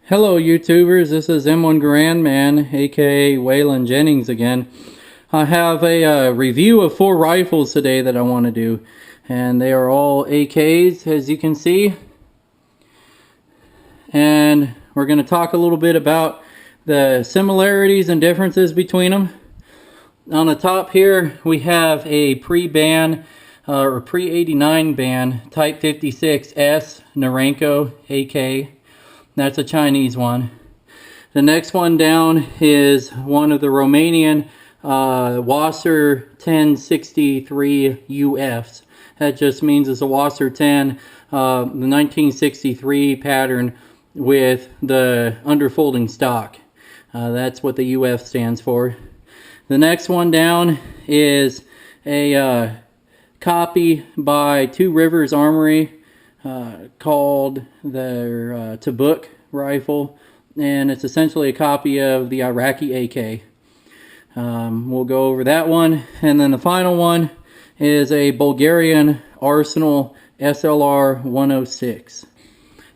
Hello YouTubers, this is M1 Grandman, aka Waylon Jennings again. I have a review of 4 rifles today that I want to do, and they are all AKs as you can see. And we're going to talk a little bit about the similarities and differences between them. On the top here we have a pre-ban or pre-89 ban Type 56S Norinco AK. That's a Chinese one. The next one down is one of the Romanian WASR 1063 UFs. That just means it's a WASR 10, the 1963 pattern with the underfolding stock. That's what the UF stands for. The next one down is a copy by Two Rivers Armory called their Tabuk rifle, and it's essentially a copy of the Iraqi AK. We'll go over that one, and then the final one is a Bulgarian Arsenal SLR 106.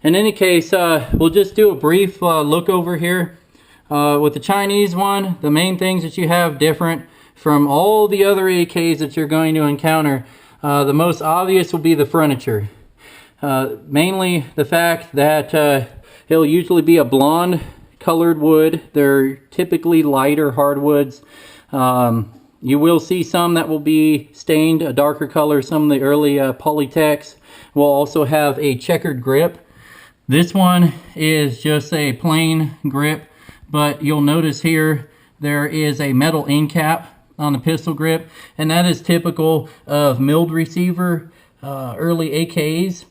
In any case, we'll just do a brief look over here. With the Chinese one, the main things that you have different from all the other AKs that you're going to encounter, the most obvious will be the furniture. Mainly the fact that it'll usually be a blonde colored wood. They're typically lighter hardwoods. You will see some that will be stained a darker color. Some of the early Polytechs will also have a checkered grip. This one is just a plain grip, but you'll notice here there is a metal end cap on the pistol grip, and that is typical of milled receiver early AKs,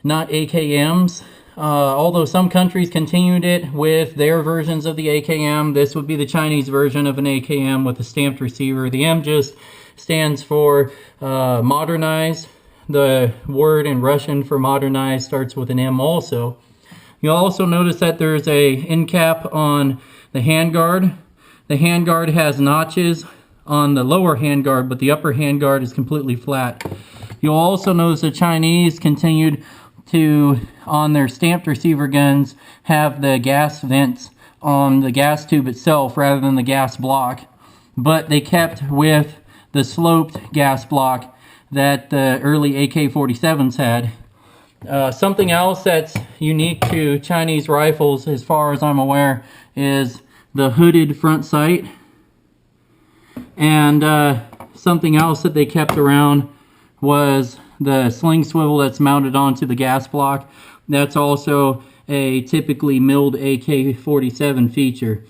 not AKMs. Although some countries continued it with their versions of the AKM, this would be the Chinese version of an AKM with a stamped receiver. The M just stands for modernize. The word in Russian for modernize starts with an M also. You'll also notice that there's a end cap on the handguard. The handguard has notches on the lower handguard, but the upper handguard is completely flat. You'll also notice the Chinese continued to, on their stamped receiver guns, have the gas vents on the gas tube itself rather than the gas block, but they kept with the sloped gas block that the early AK-47s had. Something else that's unique to Chinese rifles, as far as I'm aware, is the hooded front sight. And something else that they kept around was the sling swivel that's mounted onto the gas block. That's also a typically milled AK-47 feature.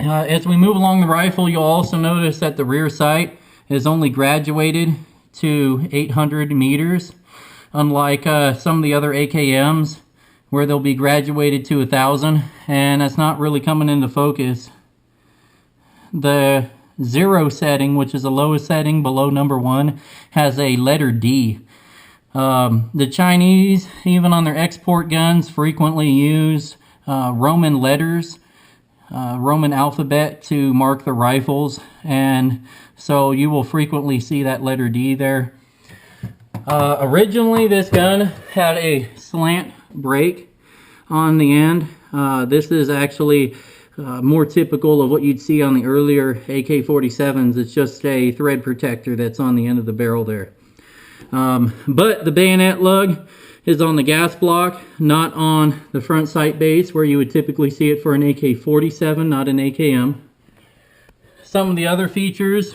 As we move along the rifle, you'll also notice that the rear sight is only graduated to 800 meters, unlike some of the other AKMs where they'll be graduated to 1,000, and that's not really coming into focus. The 0 setting, which is the lowest setting below number 1, has a letter D. The Chinese, even on their export guns, frequently use Roman letters, Roman alphabet to mark the rifles, and so you will frequently see that letter D there. Originally this gun had a slant break on the end. This is actually more typical of what you'd see on the earlier AK-47s. It's just a thread protector that's on the end of the barrel there. But the bayonet lug is on the gas block, not on the front sight base where you would typically see it for an AK-47, not an AKM. Some of the other features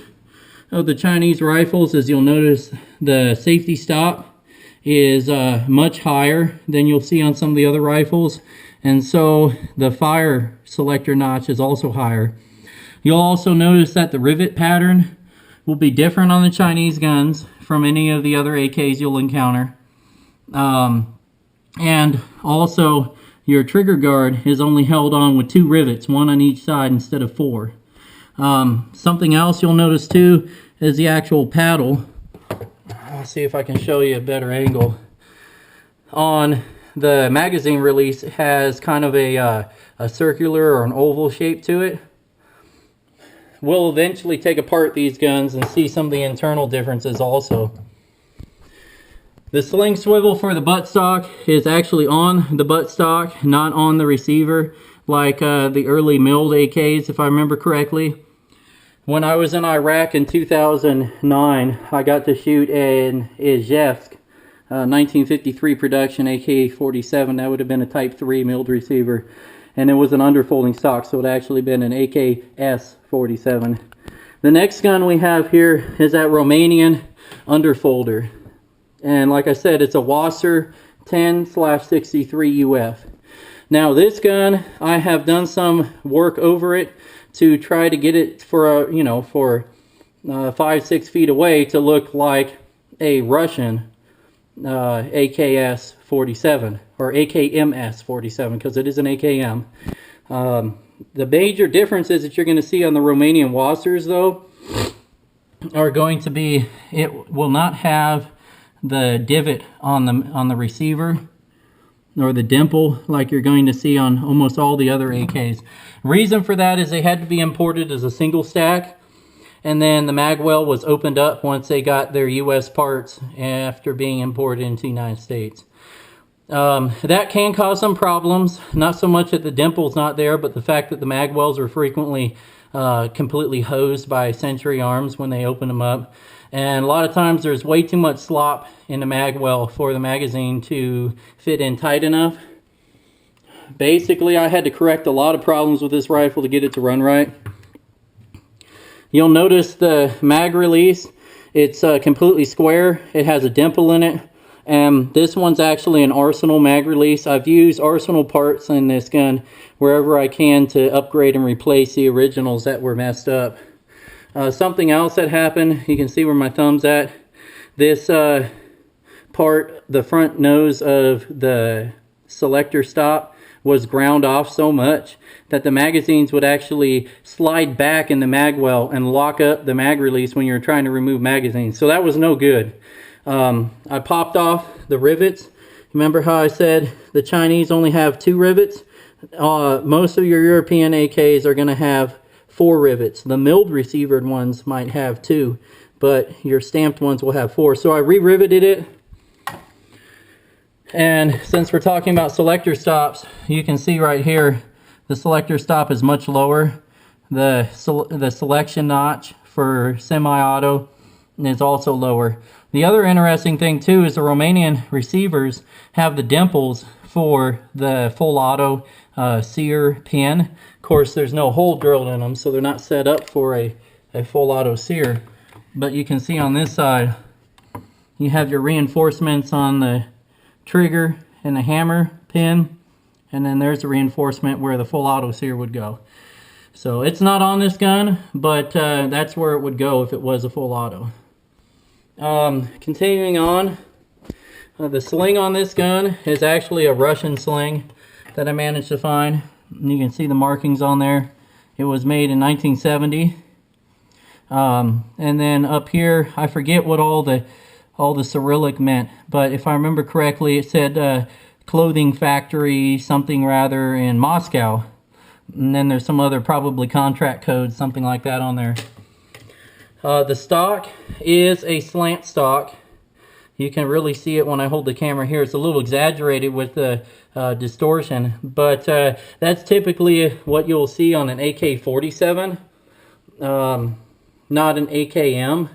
of the Chinese rifles is you'll notice the safety stop is much higher than you'll see on some of the other rifles, and so the fire selector notch is also higher. You'll also notice that the rivet pattern will be different on the Chinese guns from any of the other AKs you'll encounter. And also your trigger guard is only held on with 2 rivets, 1 on each side instead of 4. Something else you'll notice too is the actual paddle. I'll see if I can show you a better angle. On the magazine release, it has kind of a circular or an oval shape to it. We'll eventually take apart these guns and see some of the internal differences also. The sling swivel for the buttstock is actually on the buttstock, not on the receiver, like the early milled AKs, if I remember correctly. When I was in Iraq in 2009, I got to shoot an Izhevsk 1953 production AK-47. That would have been a Type 3 milled receiver. And it was an underfolding stock, so it would actually been an AK-S-47. The next gun we have here is that Romanian underfolder. And like I said, it's a WASR 10/63 UF. Now this gun, I have done some work over it to try to get it for, 5-6 feet away to look like a Russian AKS-47 or AKMS-47, because it is an AKM. The major differences that you're going to see on the Romanian WASRs, though, are going to be it will not have the divot on the receiver, or the dimple like you're going to see on almost all the other AKs. Reason for that is they had to be imported as a single stack, and then the mag well was opened up once they got their US parts after being imported into the United States. That can cause some problems, not so much that the dimple's not there, but the fact that the mag wells are frequently completely hosed by Century arms when they open them up. And a lot of times there's way too much slop in the mag well for the magazine to fit in tight enough. Basically, I had to correct a lot of problems with this rifle to get it to run right. You'll notice the mag release, it's completely square. It has a dimple in it. And this one's actually an Arsenal mag release. I've used Arsenal parts in this gun wherever I can to upgrade and replace the originals that were messed up. Something else that happened, you can see where my thumb's at. This part, the front nose of the Selector Stop, was ground off so much that the magazines would actually slide back in the mag well and lock up the mag release when you're trying to remove magazines. So that was no good. I popped off the rivets. Remember how I said the Chinese only have 2 rivets? Most of your European AKs are going to have 4 rivets. The milled receivered ones might have 2, but your stamped ones will have 4. So I re-riveted it. And since we're talking about selector stops, you can see right here the selector stop is much lower. The selection notch for semi-auto is also lower. The other interesting thing too is the Romanian receivers have the dimples for the full auto sear pin. Of course, there's no hole drilled in them, so they're not set up for a full auto sear. But you can see on this side, you have your reinforcements on the trigger and the hammer pin, and then there's the reinforcement where the full auto sear would go. So it's not on this gun, but that's where it would go if it was a full auto. Continuing on, the sling on this gun is actually a Russian sling that I managed to find. And you can see the markings on there. It was made in 1970. And then up here, I forget what all the Cyrillic meant, but if I remember correctly, it said clothing factory something rather in Moscow. And then there's some other probably contract code, something like that on there. The stock is a slant stock. You can really see it when I hold the camera here. It's a little exaggerated with the distortion, but that's typically what you'll see on an AK-47, not an AKM.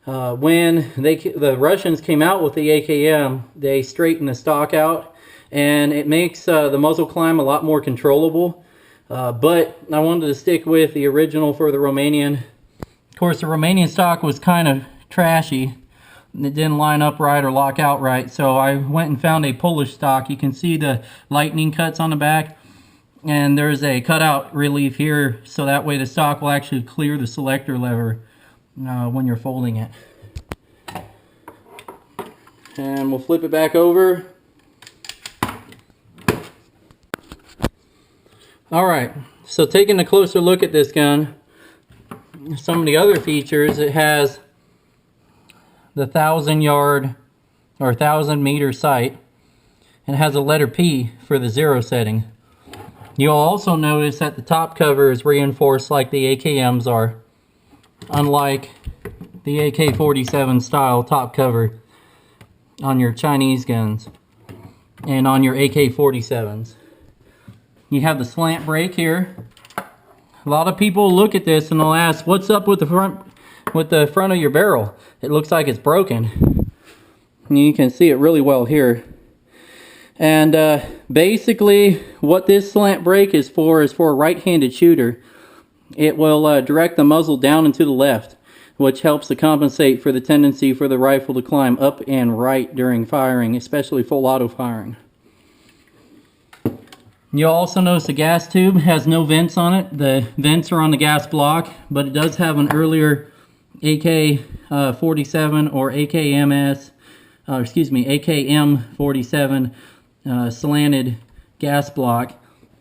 When the Russians came out with the AKM, they straightened the stock out, and it makes the muzzle climb a lot more controllable. But I wanted to stick with the original for the Romanian. Of course, the Romanian stock was kind of trashy. It didn't line up right or lock out right, so I went and found a Polish stock. You can see the lightning cuts on the back, and there's a cutout relief here, so that way the stock will actually clear the selector lever when you're folding it. And we'll flip it back over. Alright, so taking a closer look at this gun, some of the other features, it has the 1,000-yard or 1,000-meter sight, and it has a letter P for the 0 setting. You'll also notice that the top cover is reinforced like the AKMs are, unlike the AK-47 style top cover. on your Chinese guns and on your AK-47s. You have the slant break here. A lot of people look at this and they'll ask, what's up with the front of your barrel? It looks like it's broken. And you can see it really well here. And basically what this slant break is for a right-handed shooter. It will direct the muzzle down and to the left, which helps to compensate for the tendency for the rifle to climb up and right during firing, especially full auto firing. You'll also notice the gas tube has no vents on it. The vents are on the gas block, but it does have an earlier AK-47 or AKM-47 slanted gas block,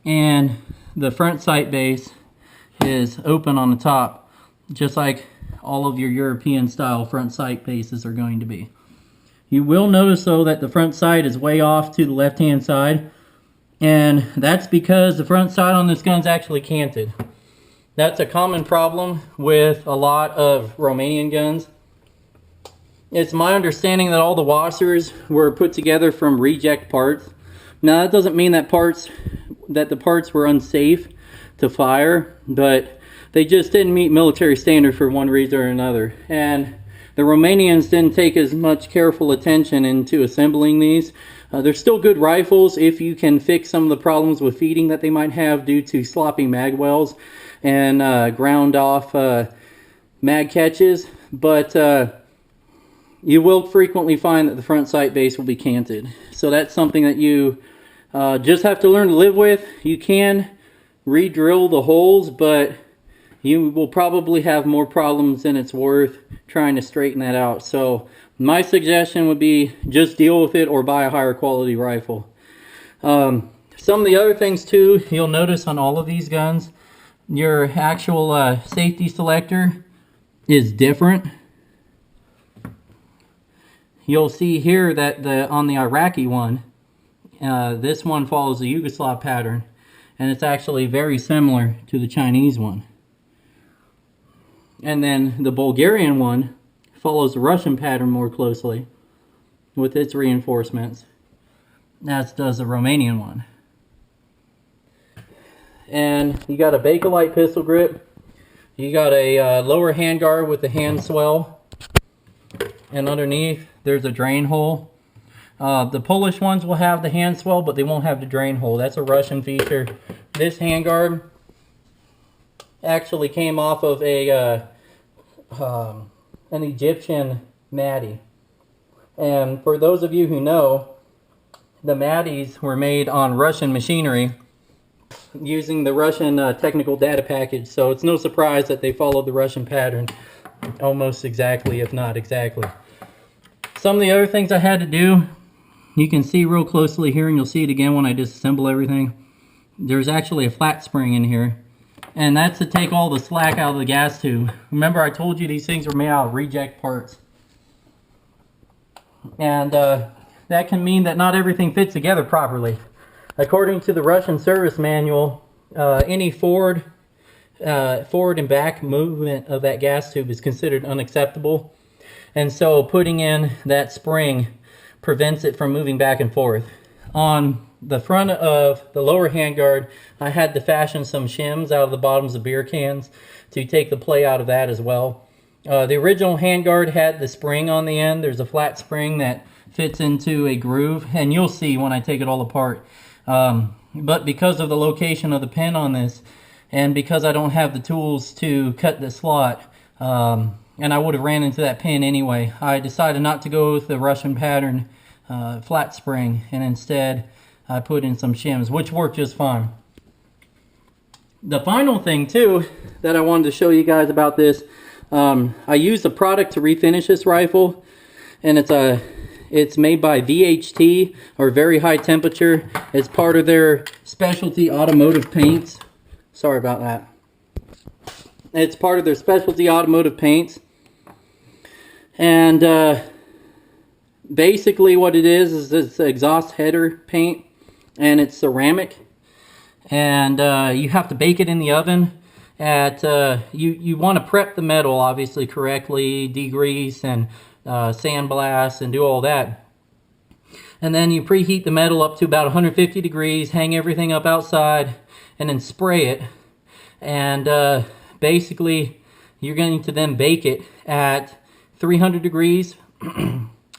and the front sight base is open on the top, just like all of your European style front sight bases are going to be. You will notice though that the front sight is way off to the left hand side, and that's because the front sight on this gun is actually canted. That's a common problem with a lot of Romanian guns. It's my understanding that all the WASRs were put together from reject parts. Now that doesn't mean that the parts were unsafe to fire, but they just didn't meet military standard for one reason or another. And the Romanians didn't take as much careful attention into assembling these. They're still good rifles if you can fix some of the problems with feeding that they might have due to sloppy mag wells and ground off mag catches, but you will frequently find that the front sight base will be canted. So that's something that you just have to learn to live with. You can re-drill the holes, but you will probably have more problems than it's worth trying to straighten that out. So my suggestion would be just deal with it or buy a higher quality rifle. Some of the other things too, you'll notice on all of these guns, your actual safety selector is different. You'll see here that on the Iraqi one, this one follows the Yugoslav pattern, and it's actually very similar to the Chinese one. And then the Bulgarian one follows the Russian pattern more closely with its reinforcements, as does the Romanian one. And you got a Bakelite pistol grip. You got a lower handguard with the hand swell, and underneath there's a drain hole. The Polish ones will have the hand swell, but they won't have the drain hole. That's a Russian feature. This handguard actually came off of an Egyptian Maddie. And for those of you who know, the Maddies were made on Russian machinery using the Russian technical data package, so it's no surprise that they followed the Russian pattern almost exactly, if not exactly. Some of the other things I had to do, you can see real closely here, and you'll see it again when I disassemble everything. There's actually a flat spring in here, and that's to take all the slack out of the gas tube. Remember, I told you these things were made out of reject parts. And that can mean that not everything fits together properly. According to the Russian service manual, any forward and back movement of that gas tube is considered unacceptable. And so putting in that spring prevents it from moving back and forth. On the front of the lower handguard, I had to fashion some shims out of the bottoms of beer cans to take the play out of that as well. The original handguard had the spring on the end. There's a flat spring that fits into a groove, and you'll see when I take it all apart. But because of the location of the pin on this, and because I don't have the tools to cut the slot, and I would have ran into that pin anyway, I decided not to go with the Russian pattern flat spring, and instead I put in some shims, which worked just fine. The final thing too that I wanted to show you guys about this, I used a product to refinish this rifle, and it's made by VHT, or Very High Temperature. It's part of their specialty automotive paints. Sorry about that. It's part of their specialty automotive paints. And basically what it is it's exhaust header paint, and it's ceramic. And you have to bake it in the oven. You want to prep the metal obviously correctly, degrease and sandblast and do all that. and then you preheat the metal up to about 150 degrees, hang everything up outside, and then spray it. And basically, you're going to then bake it at 300 degrees.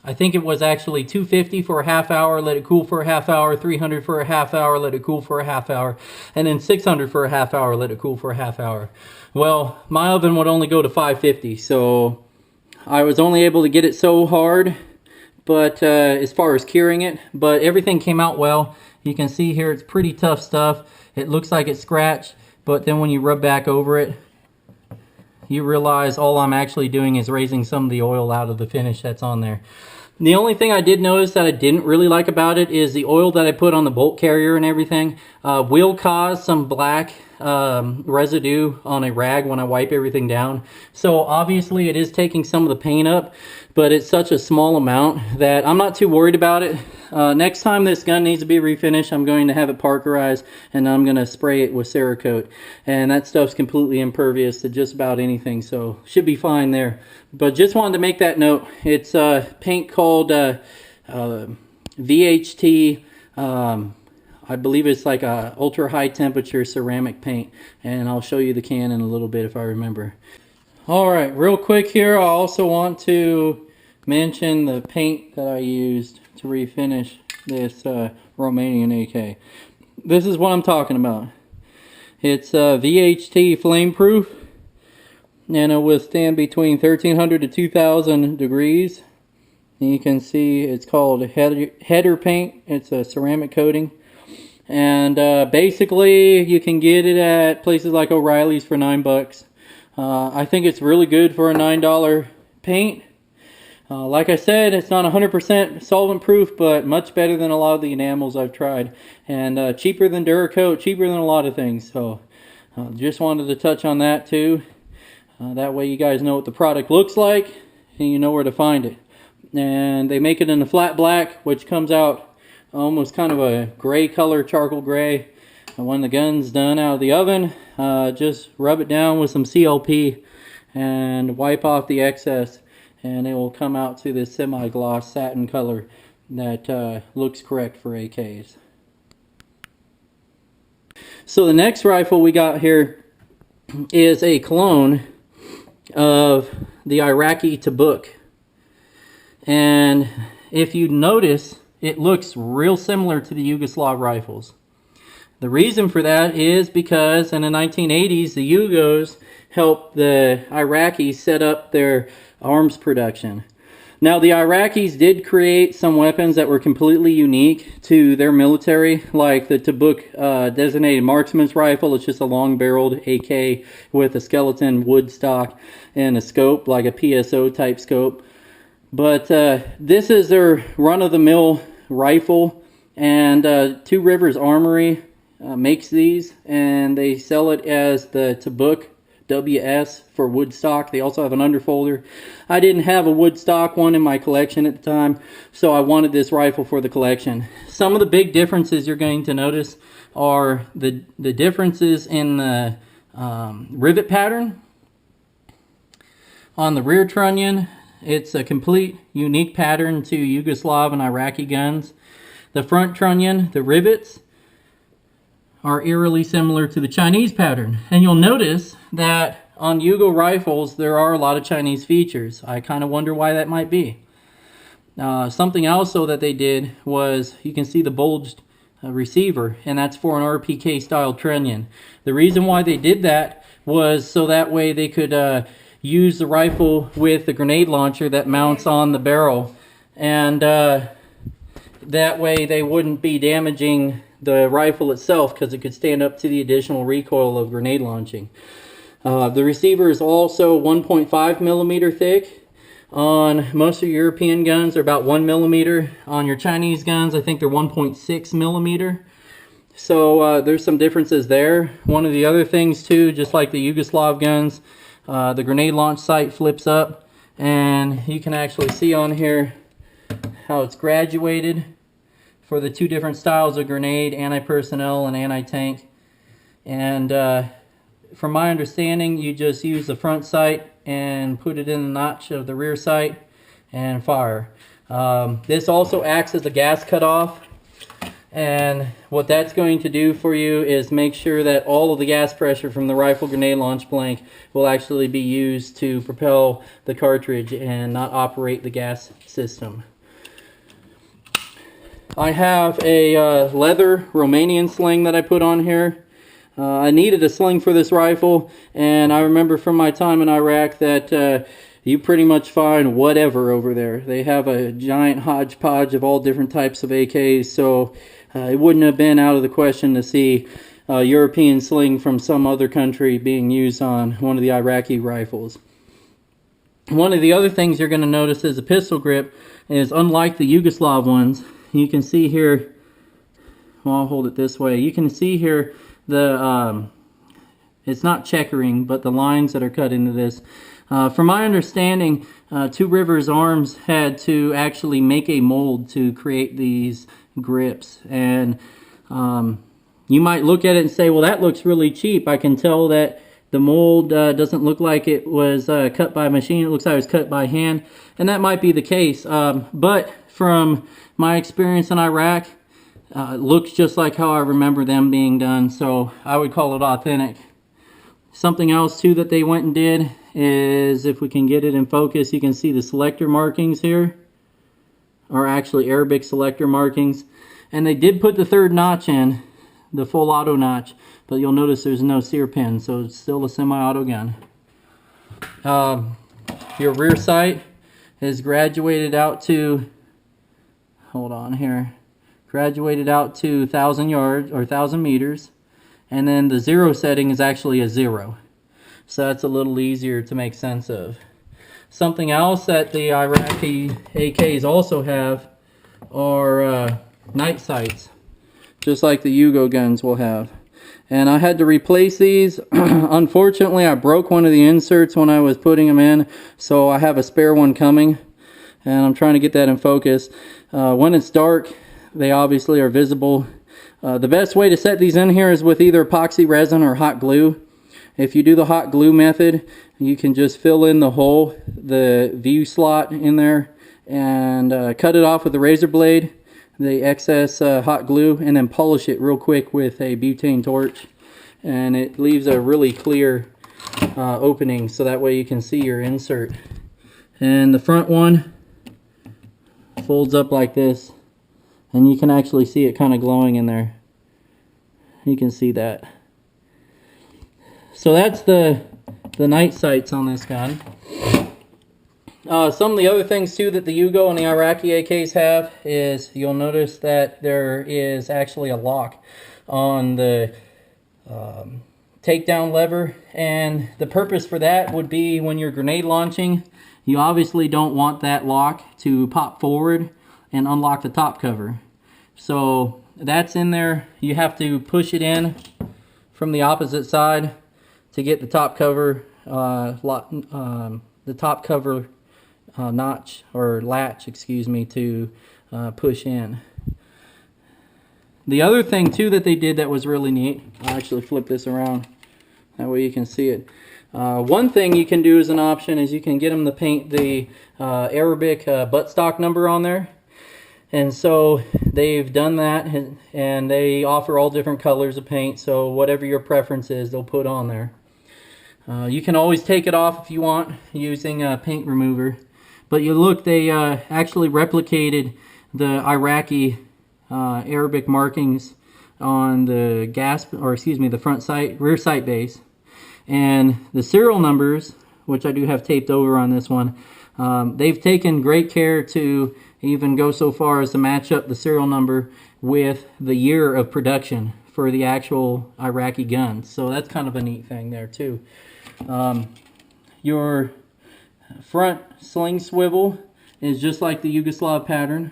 I think it was actually 250 for a half hour, let it cool for a half hour, 300 for a half hour, let it cool for a half hour, and then 600 for a half hour, let it cool for a half hour. Well, my oven would only go to 550, so I was only able to get it so hard, but as far as curing it, but everything came out well. You can see here it's pretty tough stuff. It looks like it's scratched, but then when you rub back over it, you realize all I'm actually doing is raising some of the oil out of the finish that's on there. The only thing I did notice that I didn't really like about it is the oil that I put on the bolt carrier and everything will cause some black residue on a rag when I wipe everything down. So obviously it is taking some of the paint up, but it's such a small amount that I'm not too worried about it. Next time this gun needs to be refinished, I'm going to have it parkerized and I'm going to spray it with Cerakote. And that stuff's completely impervious to just about anything, so should be fine there. But just wanted to make that note. It's paint called VHT. I believe it's like a ultra high temperature ceramic paint, and I'll show you the can in a little bit if I remember. Alright, real quick here, I also want to mention the paint that I used to refinish this Romanian AK. This is what I'm talking about. It's VHT flame proof, and it'll withstand between 1300 to 2000 degrees. And you can see it's called header paint. It's a ceramic coating. And basically you can get it at places like O'Reilly's for $9. I think it's really good for a $9 paint. Like I said, it's not 100% solvent proof, but much better than a lot of the enamels I've tried. And cheaper than Duracoat, cheaper than a lot of things. So just wanted to touch on that too. That way you guys know what the product looks like and you know where to find it. And they make it in a flat black, which comes out almost kind of a gray color, charcoal gray. And when the gun's done out of the oven, just rub it down with some CLP and wipe off the excess, and it will come out to this semi-gloss satin color that looks correct for AKs. So the next rifle we got here is a clone of the Iraqi Tabuk. And if you notice, it looks real similar to the Yugoslav rifles. The reason for that is because in the 1980s, the Yugos helped the Iraqis set up their arms production. Now, the Iraqis did create some weapons that were completely unique to their military, like the Tabuk designated marksman's rifle. It's just a long-barreled AK with a skeleton wood stock and a scope, like a PSO type scope. But this is their run-of-the-mill rifle, and Two Rivers Armory makes these, and they sell it as the Tabuk WS for wood stock. They also have an underfolder. I didn't have a wood stock one in my collection at the time, so I wanted this rifle for the collection. Some of the big differences you're going to notice are the differences in the rivet pattern. On the rear trunnion, it's a complete unique pattern to Yugoslav and Iraqi guns. The front trunnion, the rivets, are eerily similar to the Chinese pattern. And you'll notice that on Yugo rifles, there are a lot of Chinese features. I kind of wonder why that might be. Something else though that they did was, you can see the bulged receiver, and that's for an RPK style trunnion. The reason why they did that was so that way they could use the rifle with the grenade launcher that mounts on the barrel, and that way they wouldn't be damaging the rifle itself because it could stand up to the additional recoil of grenade launching. The receiver is also 1.5 millimeter thick. On most of your European guns, they're about 1 millimeter. On your Chinese guns, I think they're 1.6 millimeter. So there's some differences there. One of the other things too, just like the Yugoslav guns, the grenade launch sight flips up, and you can actually see on here how it's graduated for the two different styles of grenade, anti-personnel and anti-tank. And from my understanding, you just use the front sight and put it in the notch of the rear sight and fire. This also acts as a gas cutoff, and what that's going to do for you is make sure that all of the gas pressure from the rifle grenade launch blank will actually be used to propel the cartridge and not operate the gas system. I have a leather Romanian sling that I put on here. I needed a sling for this rifle, and I remember from my time in Iraq that you pretty much find whatever over there. They have a giant hodgepodge of all different types of AKs, so it wouldn't have been out of the question to see a European sling from some other country being used on one of the Iraqi rifles. One of the other things you're going to notice is the pistol grip is unlike the Yugoslav ones. You can see here, well, I'll hold it this way. You can see here the, it's not checkering, but the lines that are cut into this. From my understanding, Two Rivers Arms had to actually make a mold to create these grips. And you might look at it and say, well, that looks really cheap. I can tell that the mold doesn't look like it was cut by machine. It looks like it was cut by hand. And that might be the case. But from my experience in Iraq, it looks just like how I remember them being done. So I would call it authentic. Something else too that they went and did is, if we can get it in focus, you can see the selector markings here are actually Arabic selector markings. And they did put the third notch in, the full auto notch, but you'll notice there's no sear pin, so it's still a semi-auto gun. Your rear sight is graduated out to, hold on here, graduated out to 1,000 yards or 1,000 meters, and then the zero setting is actually a 0. So that's a little easier to make sense of. Something else that the Iraqi AKs also have are night sights, just like the Yugo guns will have. And I had to replace these. Unfortunately, I broke one of the inserts when I was putting them in, so I have a spare one coming, and I'm trying to get that in focus. When it's dark, they obviously are visible. The best way to set these in here is with either epoxy resin or hot glue. If you do the hot glue method, you can just fill in the hole, the view slot in there, and cut it off with a razor blade, the excess hot glue, and then polish it real quick with a butane torch. And it leaves a really clear opening, so that way you can see your insert. And the front one folds up like this, and you can actually see it kind of glowing in there. You can see that. So that's the night sights on this gun. Some of the other things too that the Yugo and the Iraqi AKs have is, you'll notice that there is actually a lock on the takedown lever, and the purpose for that would be when you're grenade launching, you obviously don't want that lock to pop forward and unlock the top cover. So that's in there. You have to push it in from the opposite side to get the top cover notch or latch, excuse me, to push in. The other thing too that they did that was really neat, I'll actually flip this around, that way you can see it. One thing you can do as an option is you can get them to paint the Arabic buttstock number on there. And so they've done that, and they offer all different colors of paint, so whatever your preference is, they'll put on there. You can always take it off if you want using a paint remover. But you look, they actually replicated the Iraqi Arabic markings on the the front sight, rear sight base. And the serial numbers, which I do have taped over on this one, they've taken great care to even go so far as to match up the serial number with the year of production for the actual Iraqi guns. So that's kind of a neat thing there too. Your front sling swivel is just like the Yugoslav pattern,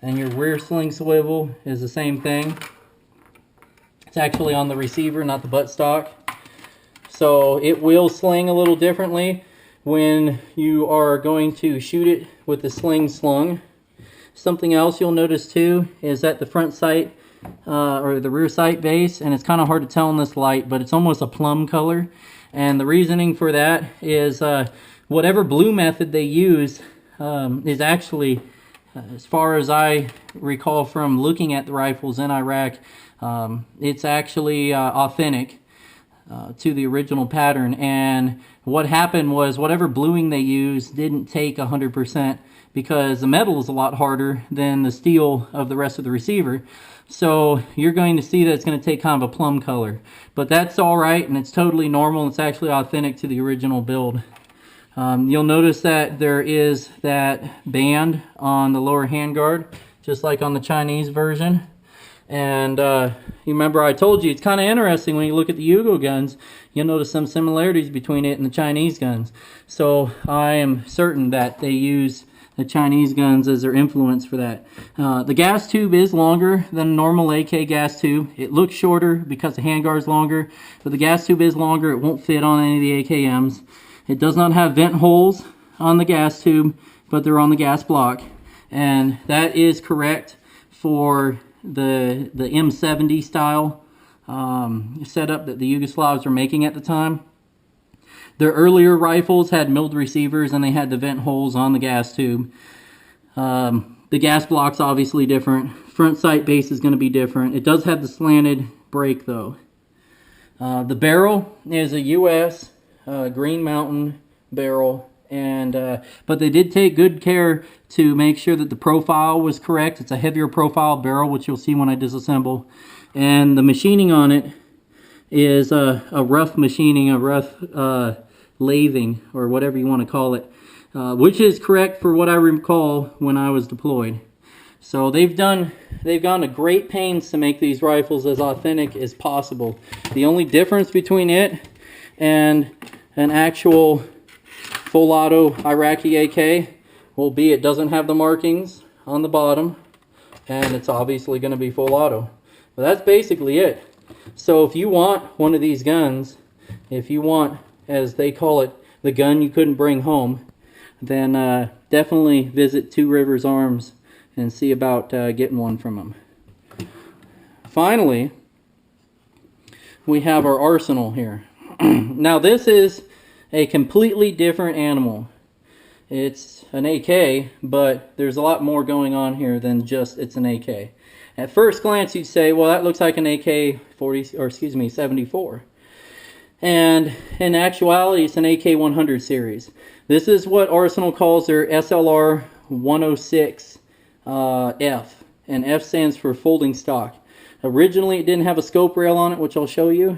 and your rear sling swivel is the same thing. It's actually on the receiver, not the buttstock. So it will sling a little differently when you are going to shoot it with the sling slung. Something else you'll notice too is that the front sight or the rear sight base, and it's kind of hard to tell in this light, but it's almost a plum color. And the reasoning for that is whatever blue method they use, is actually, as far as I recall from looking at the rifles in Iraq, it's actually authentic to the original pattern. And what happened was whatever bluing they used didn't take 100% because the metal is a lot harder than the steel of the rest of the receiver. So you're going to see that it's going to take kind of a plum color. But that's all right, and it's totally normal. It's actually authentic to the original build. You'll notice that there is that band on the lower handguard, just like on the Chinese version. And you remember I told you it's kind of interesting when you look at the Yugo guns, you'll notice some similarities between it and the Chinese guns. So I am certain that they use the Chinese guns as their influence for that. The gas tube is longer than a normal AK gas tube. It looks shorter because the handguard is longer, but the gas tube is longer. It won't fit on any of the AKMs. It does not have vent holes on the gas tube, but they're on the gas block. And that is correct for the M70 style setup that the Yugoslavs were making at the time. Their earlier rifles had milled receivers and they had the vent holes on the gas tube. The gas block's obviously different. Front sight base is going to be different. It does have the slanted break though. The barrel is a US Green Mountain barrel, and but they did take good care to make sure that the profile was correct. It's a heavier profile barrel, which you'll see when I disassemble. And the machining on it is a rough machining, a rough lathing, or whatever you want to call it, which is correct for what I recall when I was deployed. So they've gone to great pains to make these rifles as authentic as possible. The only difference between it and an actual full auto Iraqi AK will be it doesn't have the markings on the bottom, and it's obviously going to be full auto. But that's basically it. So if you want one of these guns, if you want, as they call it, the gun you couldn't bring home, then definitely visit Two Rivers Arms and see about getting one from them. Finally, we have our arsenal here. Now this is a completely different animal. It's an AK, but there's a lot more going on here than just it's an AK. At first glance you'd say, well, that looks like an AK-40, or excuse me, 74. And in actuality it's an AK-100 series. This is what Arsenal calls their SLR 106 F, and F stands for folding stock. Originally it didn't have a scope rail on it, which I'll show you.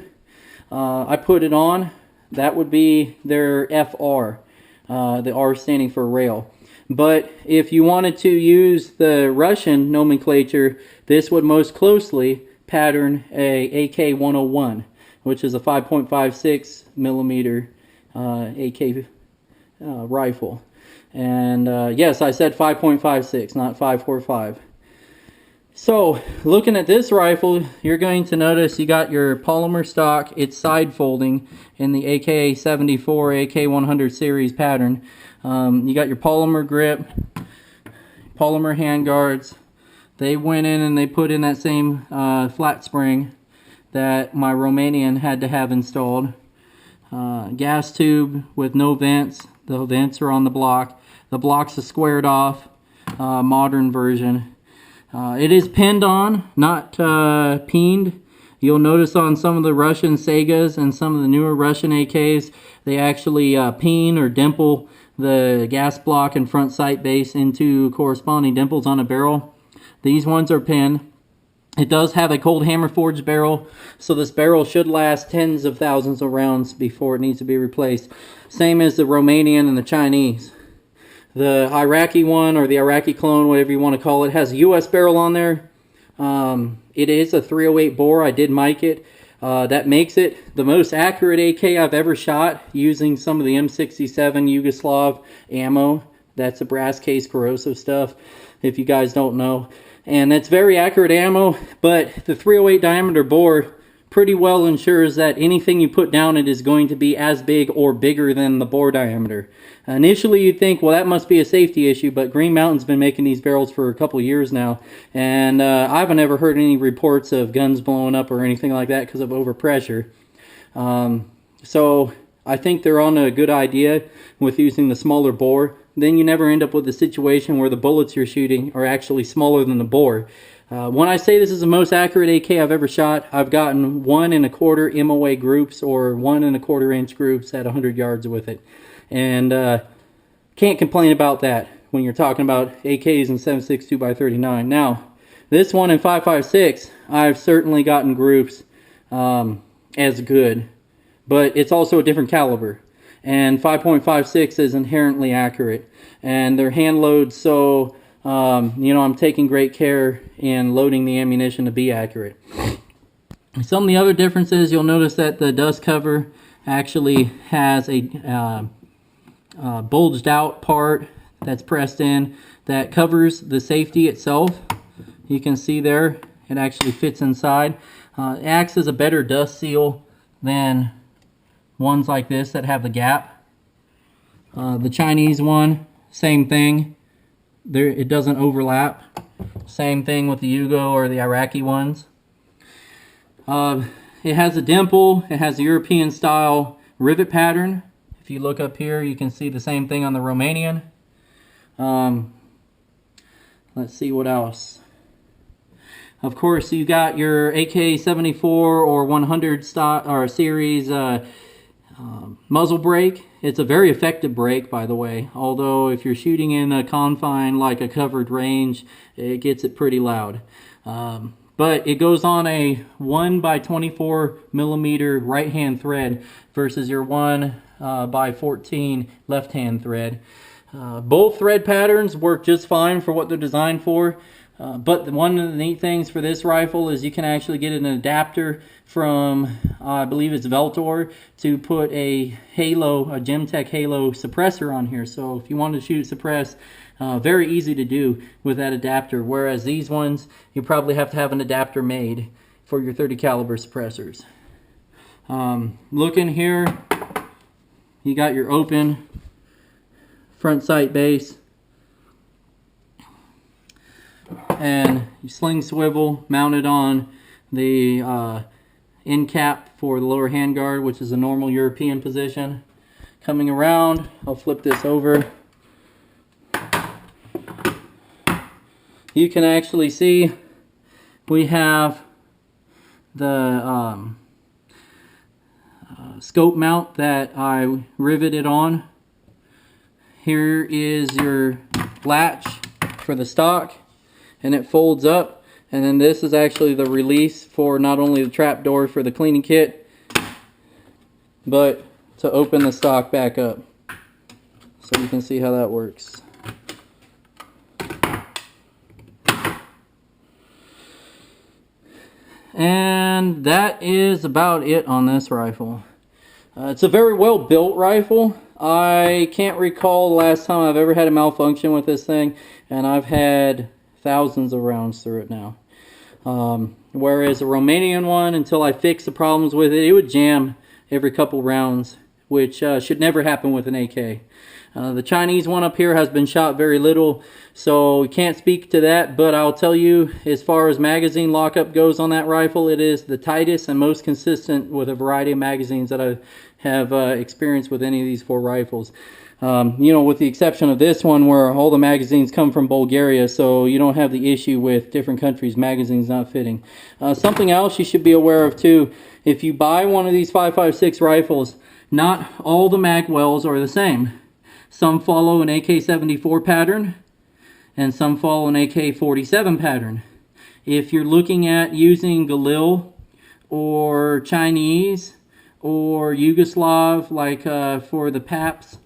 I put it on. That would be their FR, the R standing for rail. But if you wanted to use the Russian nomenclature, this would most closely pattern a AK-101, which is a 5.56 millimeter AK rifle. And yes, I said 5.56, not 5.45. So, looking at this rifle, you're going to notice you got your polymer stock. It's side folding in the AK-74, AK-100 series pattern. You got your polymer grip, polymer handguards. They went in and they put in that same flat spring that my Romanian had to have installed. Gas tube with no vents. The vents are on the block. The block's a squared off modern version. It is pinned on, not peened. You'll notice on some of the Russian Segas and some of the newer Russian AKs, they actually peen or dimple the gas block and front sight base into corresponding dimples on a barrel. These ones are pinned. It does have a cold hammer forged barrel, so this barrel should last tens of thousands of rounds before it needs to be replaced. Same as the Romanian and the Chinese. The Iraqi one, or the Iraqi clone, whatever you want to call it, has a US barrel on there. It is a 308 bore. I did mic it. That makes it the most accurate AK I've ever shot using some of the M67 Yugoslav ammo. That's a brass case corrosive stuff, if you guys don't know. And it's very accurate ammo, but the 308 diameter bore pretty well ensures that anything you put down it is going to be as big or bigger than the bore diameter. Initially you'd think, well, that must be a safety issue, but Green Mountain's been making these barrels for a couple years now, and I haven't ever heard any reports of guns blowing up or anything like that because of overpressure. So I think they're on a good idea with using the smaller bore. then you never end up with a situation where the bullets you're shooting are actually smaller than the bore. When I say this is the most accurate AK I've ever shot, I've gotten 1 1/4 MOA groups or 1 1/4 inch groups at 100 yards with it. And can't complain about that when you're talking about AKs and 7.62 by 39. Now, this one in 5.56, I've certainly gotten groups as good, but it's also a different caliber. And 5.56 is inherently accurate, and they're hand loads, so you know, I'm taking great care in loading the ammunition to be accurate. Some of the other differences, you'll notice that the dust cover actually has a bulged out part that's pressed in that covers the safety itself. You can see there, it actually fits inside. It acts as a better dust seal than ones like this that have the gap. The Chinese one, same thing. There, it doesn't overlap. Same thing with the Yugo or the Iraqi ones. It has a dimple. It has a European style rivet pattern. If you look up here, you can see the same thing on the Romanian. Let's see what else. Of course, you got your AK-74 or 100 style or series muzzle brake. It's a very effective brake, by the way, although if you're shooting in a confine like a covered range, it gets it pretty loud. But it goes on a 1 by 24 millimeter right hand thread versus your 1 by 14 left hand thread. Both thread patterns work just fine for what they're designed for. But one of the neat things for this rifle is you can actually get an adapter from, I believe it's Veltor, to put a Halo, a Gemtech Halo suppressor on here. So if you want to shoot suppress, very easy to do with that adapter. Whereas these ones, you probably have to have an adapter made for your 30 caliber suppressors. Looking here, you got your open front sight base. And you sling swivel mounted on the end cap for the lower handguard, which is a normal European position. Coming around, I'll flip this over. You can actually see we have the scope mount that I riveted on. Here is your latch for the stock, and it folds up, and then this is actually the release for not only the trap door for the cleaning kit, but to open the stock back up. So you can see how that works. And that is about it on this rifle. It's a very well built rifle. I can't recall the last time I've ever had a malfunction with this thing, and I've had thousands of rounds through it now. Whereas the Romanian one, until I fixed the problems with it, it would jam every couple rounds, which should never happen with an AK. The Chinese one up here has been shot very little, so we can't speak to that, but I'll tell you, as far as magazine lockup goes on that rifle, it is the tightest and most consistent with a variety of magazines that I have experienced with any of these 4 rifles. You know, with the exception of this one where all the magazines come from Bulgaria, so you don't have the issue with different countries' magazines not fitting. Something else you should be aware of too, if you buy one of these 5.56 rifles, not all the mag wells are the same. Some follow an AK-74 pattern, and some follow an AK-47 pattern. If you're looking at using Galil or Chinese or Yugoslav, like for the PAPs,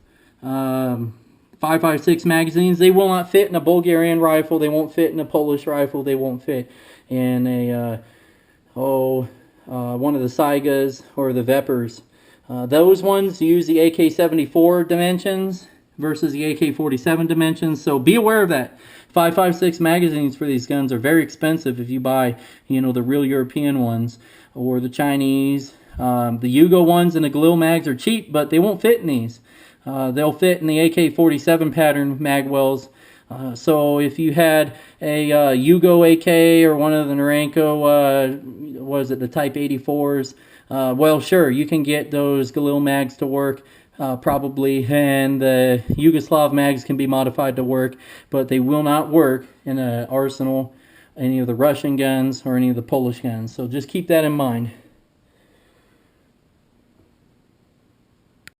5.56 magazines, they will not fit in a Bulgarian rifle, they won't fit in a Polish rifle, they won't fit in a one of the Saigas or the Vepers. Those ones use the AK-74 dimensions versus the AK-47 dimensions, so be aware of that. 5.56 magazines for these guns are very expensive if you buy, you know, the real European ones or the Chinese. The Yugo ones and the Galil mags are cheap, but they won't fit in these. They'll fit in the AK-47 pattern mag wells. So if you had a Yugo AK or one of the Norinco, was it the Type 84s? Well, sure, you can get those Galil mags to work. probably, and the Yugoslav mags can be modified to work, but they will not work in an arsenal, any of the Russian guns or any of the Polish guns. So just keep that in mind.